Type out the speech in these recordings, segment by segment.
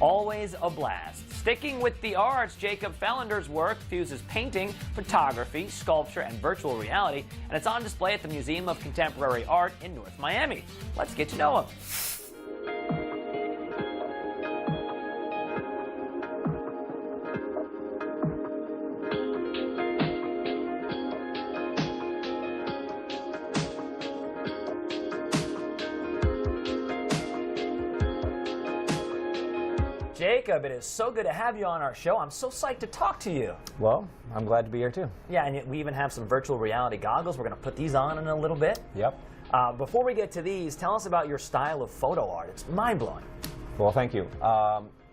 Always a blast. Sticking with the arts, Jacob Fellander's work fuses painting, photography, sculpture, and virtual reality, and it's on display at the Museum of Contemporary Art in North Miami. Let's get to know him. Jacob, it is so good to have you on our show. I'm so psyched to talk to you. Well, I'm glad to be here too. Yeah, and we even have some virtual reality goggles. We're going to put these on in a little bit. Yep. Before we get to these, tell us about your style of photo art. It's mind-blowing. Well, thank you.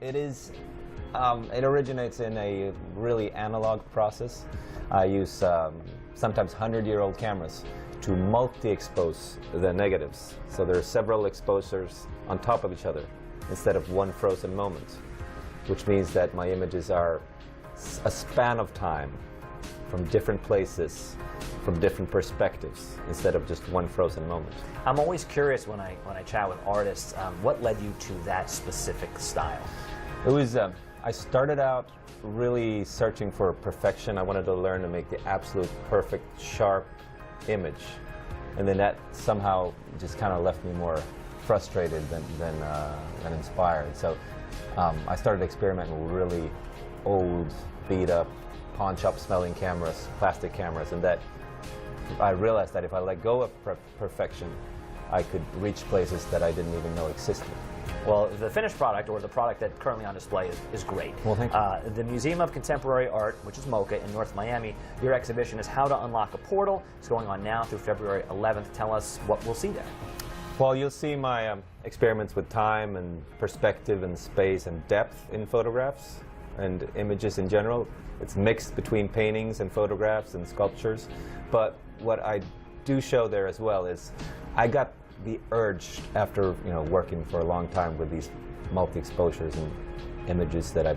It originates in a really analog process. I use sometimes 100-year-old cameras to multi-expose the negatives. So there are several exposures on top of each other instead of one frozen moment, which means that my images are a span of time from different places, from different perspectives, instead of just one frozen moment. I'm always curious when I chat with artists, what led you to that specific style? It was, I started out really searching for perfection. I wanted to learn to make the absolute perfect, sharp image. And then that somehow just kind of left me more frustrated than inspired. So I started experimenting with really old, beat-up, pawn shop smelling cameras, plastic cameras, and that I realized that if I let go of perfection, I could reach places that I didn't even know existed. Well, the finished product, or the product that's currently on display, is great. Well, thank you. The Museum of Contemporary Art, which is MOCA in North Miami, your exhibition is How to Unlock a Portal. It's going on now through February 11th. Tell us what we'll see there. Well, you'll see my experiments with time and perspective and space and depth in photographs and images in general. It's mixed between paintings and photographs and sculptures. But what I do show there as well is I got the urge, after working for a long time with these multi-exposures and images that I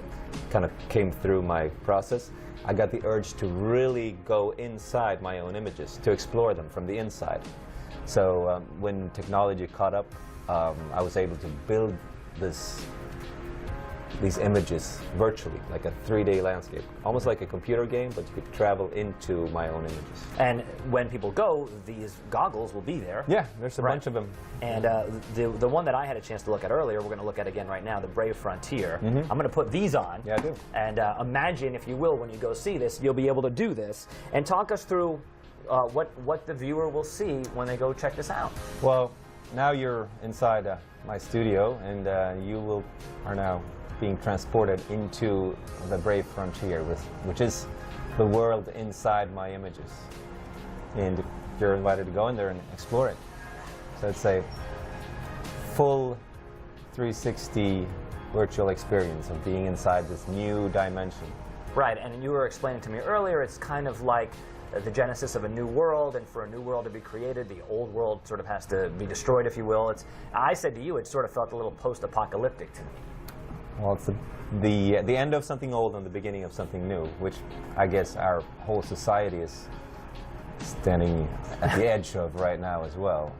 kind of came through my process, I got the urge to really go inside my own images, to explore them from the inside. So when technology caught up, I was able to build these images virtually, like a 3D landscape, almost like a computer game, but you could travel into my own images. And when people go, these goggles will be there. Yeah, there's a bunch of them. And the one that I had a chance to look at earlier, we're going to look at again right now, the Brave Frontier. I'm going to put these on. Yeah, I do. And imagine, if you will, when you go see this, you'll be able to do this. And talk us through what the viewer will see when they go check this out. Well, now you're inside my studio, and you are now being transported into the Brave Frontier, which is the world inside my images. And you're invited to go in there and explore it. So it's a full 360 virtual experience of being inside this new dimension. Right, and you were explaining to me earlier, it's kind of like the genesis of a new world, and for a new world to be created, the old world sort of has to be destroyed, if you will. I said to you, it sort of felt a little post-apocalyptic to me. Well, it's the end of something old and the beginning of something new, which I guess our whole society is standing at the edge of right now as well.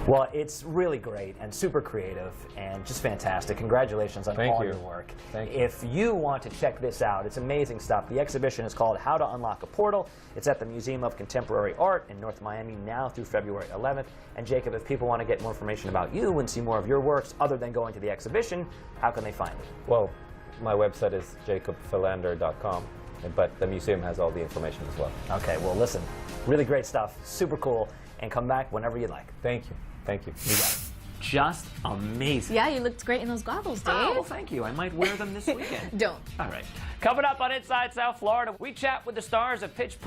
Well, it's really great and super creative and just fantastic. Congratulations on all your work. Thank you. If you want to check this out, it's amazing stuff. The exhibition is called How to Unlock a Portal. It's at the Museum of Contemporary Art in North Miami now through February 11th. And Jacob, if people want to get more information about you and see more of your works other than going to the exhibition, how can they find it? Well, my website is jacobfellander.com, but the museum has all the information as well. Okay, well listen, really great stuff, super cool, and come back whenever you'd like. Thank you. Thank you. You got it. Just amazing. Yeah, you looked great in those goggles, Dave. Oh, well, thank you. I might wear them this weekend. Don't. All right. Coming up on Inside South Florida, we chat with the stars of Pitch